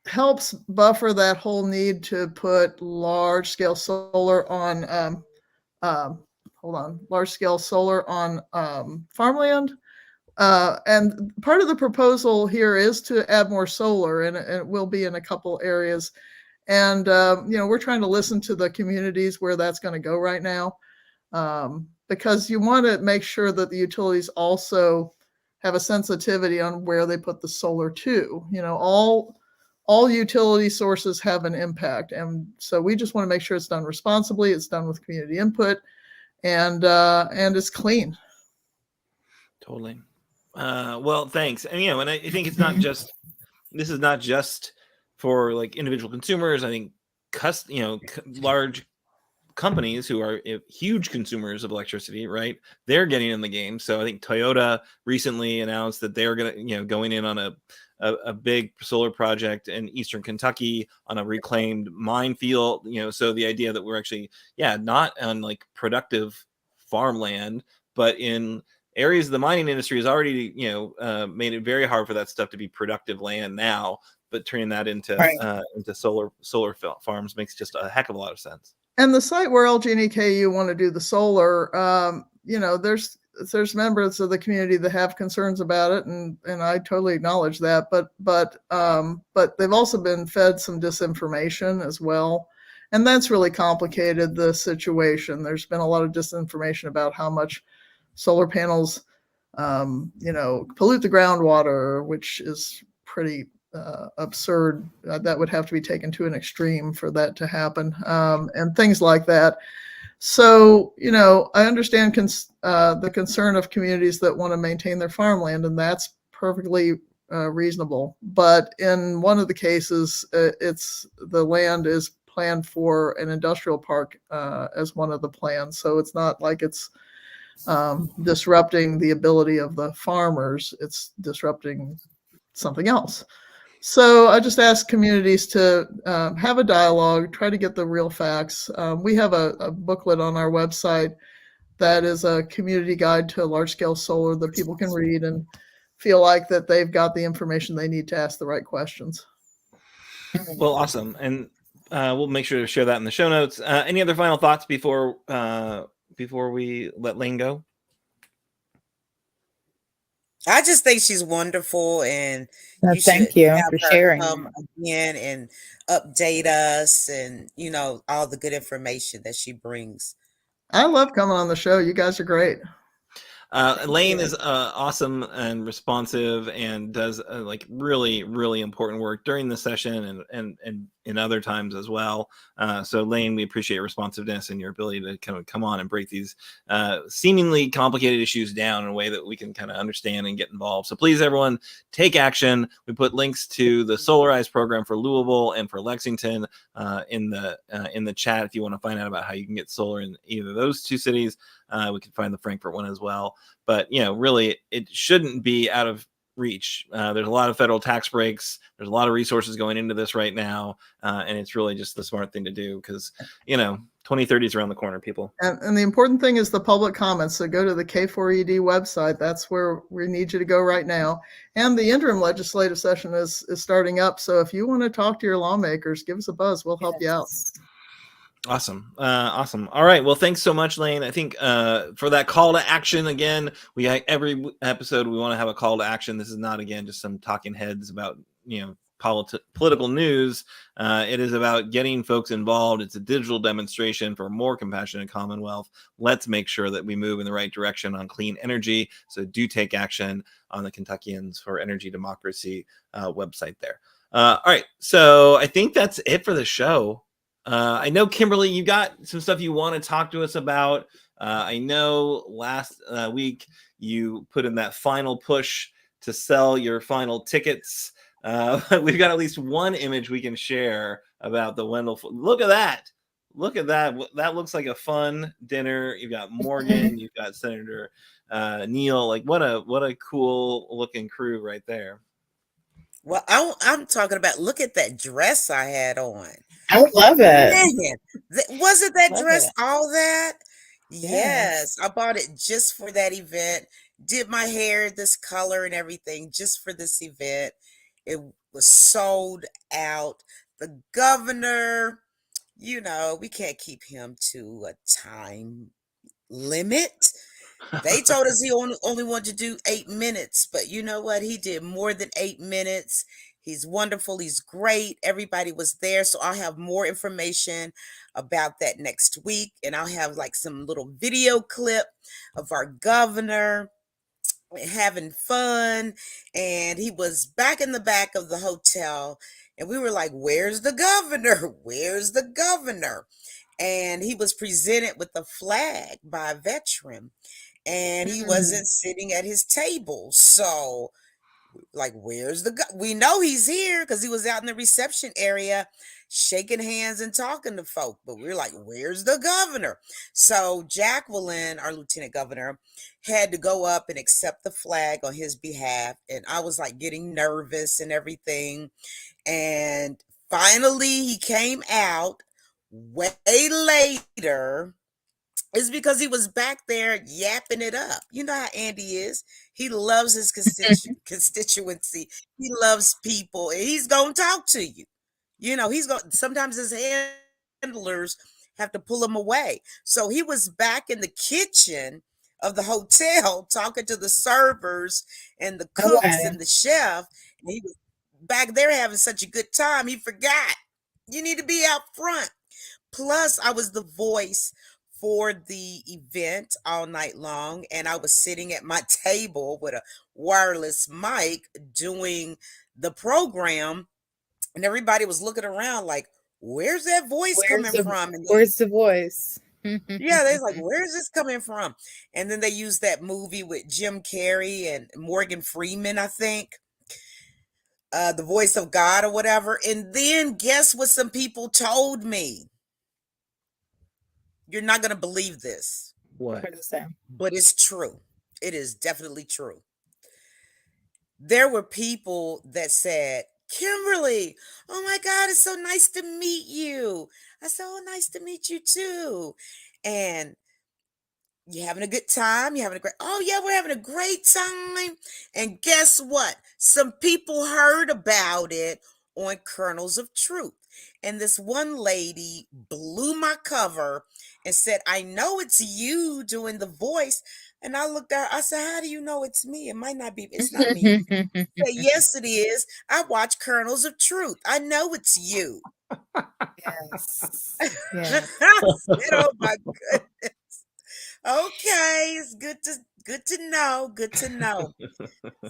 helps buffer that whole need to put large scale solar on farmland. And part of the proposal here is to add more solar, and it will be in a couple areas. And we're trying to listen to the communities where that's going to go right now, because you want to make sure that the utilities also have a sensitivity on where they put the solar to. All utility sources have an impact. And so we just want to make sure it's done responsibly, it's done with community input, and it's clean. Totally. Well, thanks. And, and I think it's not just, this is not just for like individual consumers. I think, large companies who are huge consumers of electricity, right? They're getting in the game. So I think Toyota recently announced that they're going in on a big solar project in Eastern Kentucky on a reclaimed minefield. So the idea that we're actually, not on like productive farmland, but in areas of the mining industry has already, made it very hard for that stuff to be productive land now. But turning that into solar farms makes just a heck of a lot of sense. And the site where LG&E KU want to do the solar, there's members of the community that have concerns about it, and I totally acknowledge that. But they've also been fed some disinformation as well, and that's really complicated the situation. There's been a lot of disinformation about how much solar panels, pollute the groundwater, which is pretty absurd. That would have to be taken to an extreme for that to happen, and things like that. So, I understand the concern of communities that want to maintain their farmland, and that's perfectly reasonable. But in one of the cases, the land is planned for an industrial park as one of the plans. So it's not like it's disrupting the ability of the farmers. It's disrupting something else. So I just ask communities to have a dialogue, try to get the real facts. We have a booklet on our website that is a community guide to large-scale solar that people can read and feel like that they've got the information they need to ask the right questions. Well, awesome. And we'll make sure to share that in the show notes. Any other final thoughts before we let Lane go? I just think she's wonderful, and No, you should thank you have for her sharing come that. again and update us, and all the good information that she brings. I love coming on the show. You guys are great. Thank Lane you. is awesome and responsive and does like really, really important work during the session and in other times as well. So Lane, we appreciate your responsiveness and your ability to kind of come on and break these seemingly complicated issues down in a way that we can kind of understand and get involved. So please, everyone, take action. We put links to the Solarize program for Louisville and for Lexington in the chat if you want to find out about how you can get solar in either of those two cities. We can find the Frankfurt one as well. But, really, it shouldn't be out of reach. There's a lot of federal tax breaks. There's a lot of resources going into this right now. And it's really just the smart thing to do because, 2030 is around the corner, people. And the important thing is the public comments. So go to the K4ED website. That's where we need you to go right now. And the interim legislative session is starting up. So if you want to talk to your lawmakers, give us a buzz. We'll help you out. Awesome. Awesome. All right. Well, thanks so much, Lane. I think for that call to action, again, every episode we want to have a call to action. This is not, again, just some talking heads about, political news. It is about getting folks involved. It's a digital demonstration for a more compassionate Commonwealth. Let's make sure that we move in the right direction on clean energy. So do take action on the Kentuckians for Energy Democracy website there. All right. So I think that's it for the show. I know, Kimberly, you got some stuff you want to talk to us about. I know last week you put in that final push to sell your final tickets. We've got at least one image we can share about the Wendell. Look at that. Look at that. That looks like a fun dinner. You've got Morgan. You've got Senator Neal. Like, what a cool looking crew right there. Well, I'm talking about, look at that dress I had on. I love it. Man, wasn't that Love dress it. all that? Yes. Yes, I bought it just for that event. Did my hair this color and everything just for this event. It was sold out. The governor, we can't keep him to a time limit. They told us he only wanted to do 8 minutes, but you know what? He did more than 8 minutes. He's wonderful. He's great. Everybody was there. So I'll have more information about that next week. And I'll have like some little video clip of our governor having fun. And he was back in the back of the hotel. And we were like, where's the governor? Where's the governor? And he was presented with a flag by a veteran. And he wasn't sitting at his table. So, like, where's we know he's here because he was out in the reception area shaking hands and talking to folk. But we're like, where's the governor? So Jacqueline, our lieutenant governor, had to go up and accept the flag on his behalf. And I was like getting nervous and everything. And finally he came out way later. It's because he was back there yapping it up. You know how Andy is. He loves his constituency. He loves people, and he's going to talk to you. Sometimes his handlers have to pull him away. So he was back in the kitchen of the hotel talking to the servers and the cooks and the chef. And he was back there having such a good time. He forgot. You need to be out front. Plus, I was the voice for the event all night long, and I was sitting at my table with a wireless mic doing the program, and everybody was looking around like, where's that voice coming from? And where's the voice? Yeah, they was like, where's this coming from? And then they used that movie with Jim Carrey and Morgan Freeman, I think. The Voice of God or whatever. And then guess what some people told me? You're not going to believe this. What? But it's true. It is definitely true. There were people that said, Kimberly, oh my God, it's so nice to meet you. I said, oh, nice to meet you too. And you having a good time? Oh yeah, we're having a great time. And guess what? Some people heard about it on Kernels of Truth. And this one lady blew my cover and said, I know it's you doing the voice. And I looked at her, I said, how do you know it's me? It might not be, it's not me. She said, yes, it is. I watch Kernels of Truth. I know it's you. Yes. I Yes. said, oh my goodness. Okay, it's good to know. Good to know.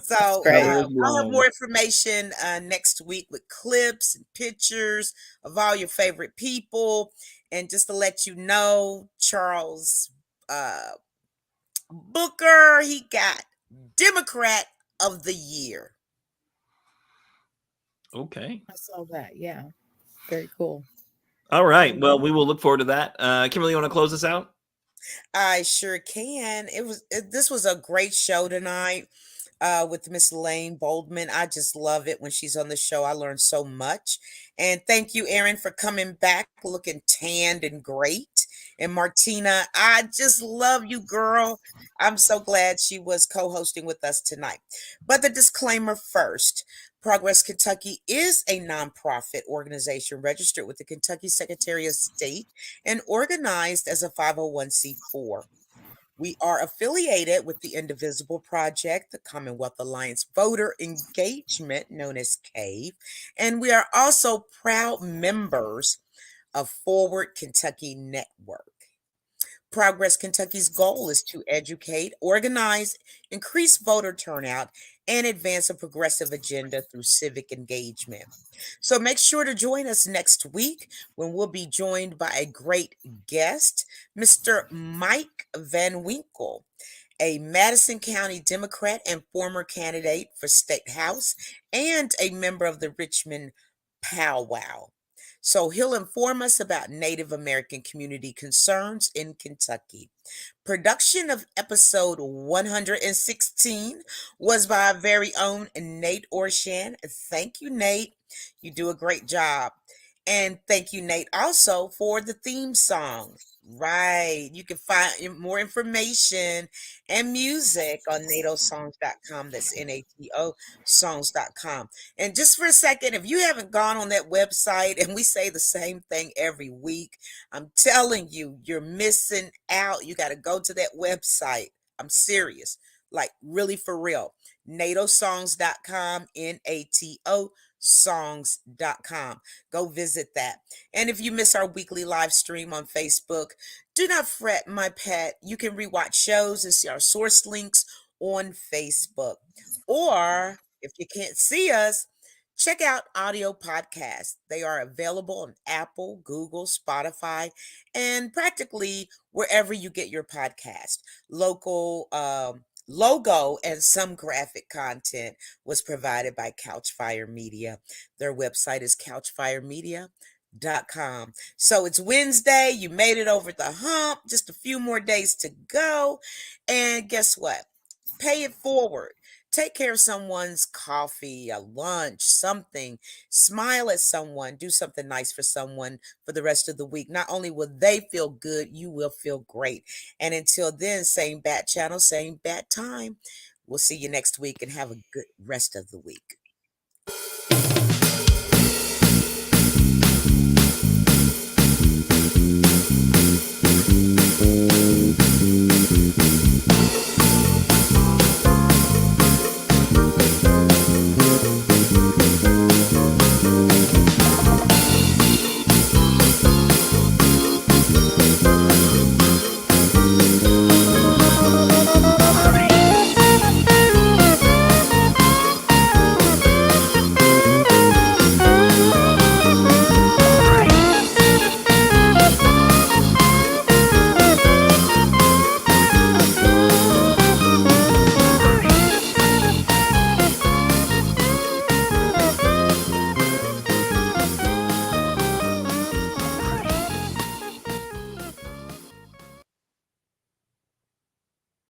So great. I'll have more information next week with clips and pictures of all your favorite people. And just to let you know, Charles Booker, he got Democrat of the Year. Okay. I saw that. Yeah. Very cool. All right. Well, we will look forward to that. Kimberly, you want to close us out? I sure can. This was a great show tonight with Miss Lane Boldman. I just love it when she's on the show. I learned so much. And thank you, Erin, for coming back looking tanned and great. And Martina, I just love you, girl. I'm so glad she was co-hosting with us tonight. But the disclaimer first. Progress Kentucky is a nonprofit organization registered with the Kentucky Secretary of State and organized as a 501c4. We are affiliated with the Indivisible Project, the Commonwealth Alliance Voter Engagement, known as CAVE, and we are also proud members of Forward Kentucky Network. Progress Kentucky's goal is to educate, organize, increase voter turnout, and advance a progressive agenda through civic engagement. So make sure to join us next week when we'll be joined by a great guest, Mr. Mike Van Winkle, a Madison County Democrat and former candidate for State House and a member of the Richmond Powwow. So he'll inform us about Native American community concerns in Kentucky. Production of episode 116 was by our very own Nate Orshan. Thank you, Nate. You do a great job. And thank you, Nate, also for the theme song. Right. You can find more information and music on natosongs.com. That's NATO songs.com. And just for a second, if you haven't gone on that website, and we say the same thing every week, I'm telling you, you're missing out. You got to go to that website. I'm serious. Like really for real. natosongs.com, NATO songs.com. Go visit that. And if you miss our weekly live stream on Facebook, do not fret, my pet. You can rewatch shows and see our source links on Facebook. Or if you can't see us, check out audio podcasts. They are available on Apple, Google, Spotify, and practically wherever you get your podcast. Logo and some graphic content was provided by Couchfire Media. Their website is couchfiremedia.com. So it's Wednesday. You made it over the hump. Just a few more days to go. And guess what? Pay it forward. Take care of someone's coffee, a lunch, something. Smile at someone. Do something nice for someone for the rest of the week. Not only will they feel good, you will feel great. And until then, same bat channel, same bat time. We'll see you next week and have a good rest of the week.